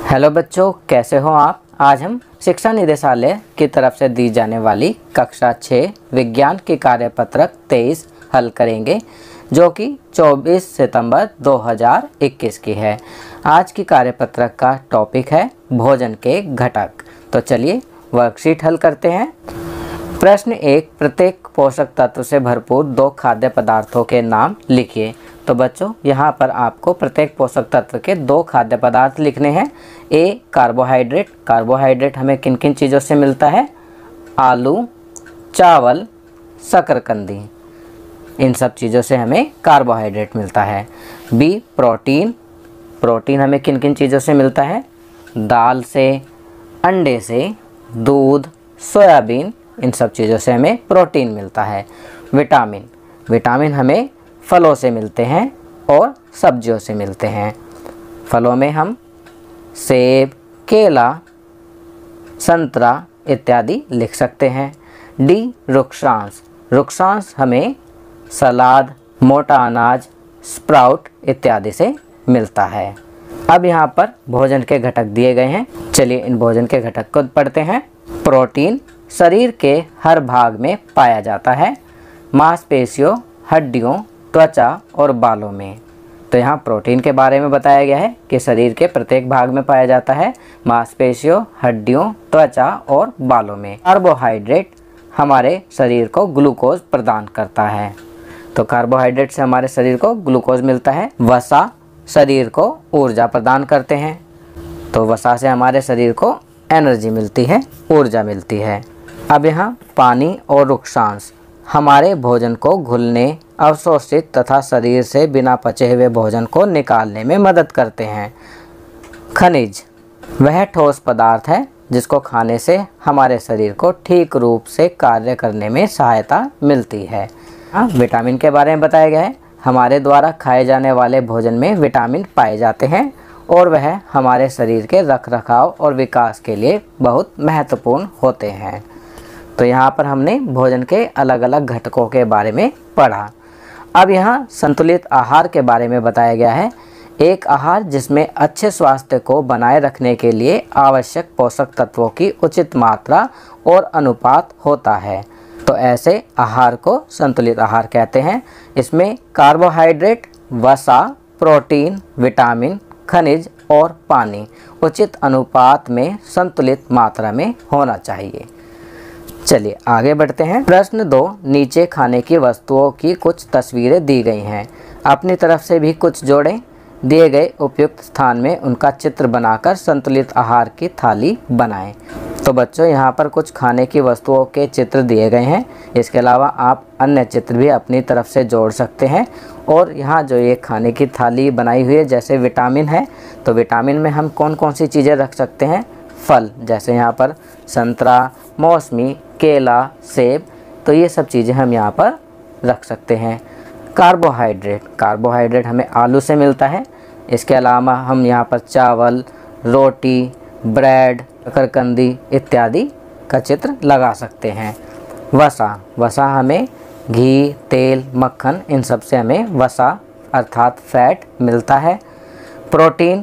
Hello बच्चों, कैसे हो आप। आज हम शिक्षा निदेशालय की तरफ से दी जाने वाली कक्षा 6 विज्ञान की कार्यपत्रक 23 हल करेंगे, जो कि 24 सितंबर 2021 की है। आज की कार्यपत्रक का टॉपिक है भोजन के घटक। तो चलिए वर्कशीट हल करते हैं। प्रश्न 1, प्रत्येक पोषक तत्व से भरपूर 2 खाद्य पदार्थों के नाम लिखिए। तो बच्चों यहाँ पर आपको प्रत्येक पोषक तत्व के 2 खाद्य पदार्थ लिखने हैं। ए, कार्बोहाइड्रेट। कार्बोहाइड्रेट हमें किन किन चीज़ों से मिलता है? आलू, चावल, शकरकंदी, इन सब चीज़ों से हमें कार्बोहाइड्रेट मिलता है। B, protein. प्रोटीन हमें किन किन चीज़ों से मिलता है? दाल से, अंडे से, दूध, सोयाबीन, इन सब चीज़ों से हमें प्रोटीन मिलता है। विटामिन। विटामिन हमें फलों से मिलते हैं और सब्जियों से मिलते हैं। फलों में हम सेब, केला, संतरा इत्यादि लिख सकते हैं। डी, रुक्षांश। रुक्षांश हमें सलाद, मोटा अनाज, स्प्राउट इत्यादि से मिलता है। अब यहाँ पर भोजन के घटक दिए गए हैं। चलिए इन भोजन के घटक को पढ़ते हैं। प्रोटीन शरीर के हर भाग में पाया जाता है, मांसपेशियों, हड्डियों, त्वचा और बालों में। तो यहाँ प्रोटीन के बारे में बताया गया है कि शरीर के प्रत्येक भाग में पाया जाता है, मांसपेशियों, हड्डियों, त्वचा और बालों में। कार्बोहाइड्रेट हमारे शरीर को ग्लूकोज प्रदान करता है। तो कार्बोहाइड्रेट से हमारे शरीर को ग्लूकोज मिलता है। वसा शरीर को ऊर्जा प्रदान करते हैं। तो वसा से हमारे शरीर को एनर्जी मिलती है, ऊर्जा मिलती है। अब यहाँ पानी और रुक्षांश हमारे भोजन को घुलने, अवशोषित तथा शरीर से बिना पचे हुए भोजन को निकालने में मदद करते हैं। खनिज वह ठोस पदार्थ है जिसको खाने से हमारे शरीर को ठीक रूप से कार्य करने में सहायता मिलती है। विटामिन के बारे में बताया गया है। हमारे द्वारा खाए जाने वाले भोजन में विटामिन पाए जाते हैं और वह हमारे शरीर के रखरखाव और विकास के लिए बहुत महत्वपूर्ण होते हैं। तो यहाँ पर हमने भोजन के अलग अलग घटकों के बारे में पढ़ा। अब यहाँ संतुलित आहार के बारे में बताया गया है। एक आहार जिसमें अच्छे स्वास्थ्य को बनाए रखने के लिए आवश्यक पोषक तत्वों की उचित मात्रा और अनुपात होता है। तो ऐसे आहार को संतुलित आहार कहते हैं। इसमें कार्बोहाइड्रेट, वसा, प्रोटीन, विटामिन, खनिज और पानी उचित अनुपात में संतुलित मात्रा में होना चाहिए। चलिए आगे बढ़ते हैं। प्रश्न 2, नीचे खाने की वस्तुओं की कुछ तस्वीरें दी गई हैं। अपनी तरफ से भी कुछ जोड़ें। दिए गए उपयुक्त स्थान में उनका चित्र बनाकर संतुलित आहार की थाली बनाएं। तो बच्चों यहाँ पर कुछ खाने की वस्तुओं के चित्र दिए गए हैं। इसके अलावा आप अन्य चित्र भी अपनी तरफ से जोड़ सकते हैं। और यहाँ जो ये खाने की थाली बनाई हुई है, जैसे विटामिन है, तो विटामिन में हम कौन कौन सी चीज़ें रख सकते हैं? फल, जैसे यहाँ पर संतरा, मौसमी, केला, सेब, तो ये सब चीज़ें हम यहाँ पर रख सकते हैं। कार्बोहाइड्रेट, कार्बोहाइड्रेट हमें आलू से मिलता है। इसके अलावा हम यहाँ पर चावल, रोटी, ब्रेड, शकरकंदी इत्यादि का चित्र लगा सकते हैं। वसा, वसा हमें घी, तेल, मक्खन, इन सब से हमें वसा अर्थात फैट मिलता है। प्रोटीन,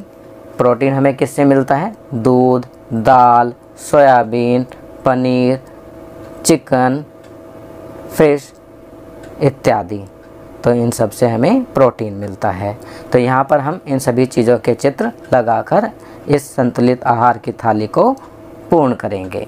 प्रोटीन हमें किससे मिलता है? दूध, दाल, सोयाबीन, पनीर, चिकन, फिश इत्यादि, तो इन सब से हमें प्रोटीन मिलता है। तो यहाँ पर हम इन सभी चीज़ों के चित्र लगाकर इस संतुलित आहार की थाली को पूर्ण करेंगे।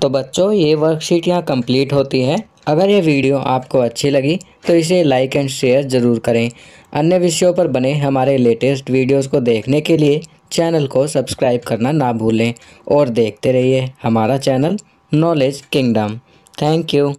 तो बच्चों ये वर्कशीट यहाँ कंप्लीट होती है। अगर ये वीडियो आपको अच्छी लगी तो इसे लाइक एंड शेयर ज़रूर करें। अन्य विषयों पर बने हमारे लेटेस्ट वीडियोज़ को देखने के लिए चैनल को सब्सक्राइब करना ना भूलें और देखते रहिए हमारा channel knowledge kingdom. Thank you.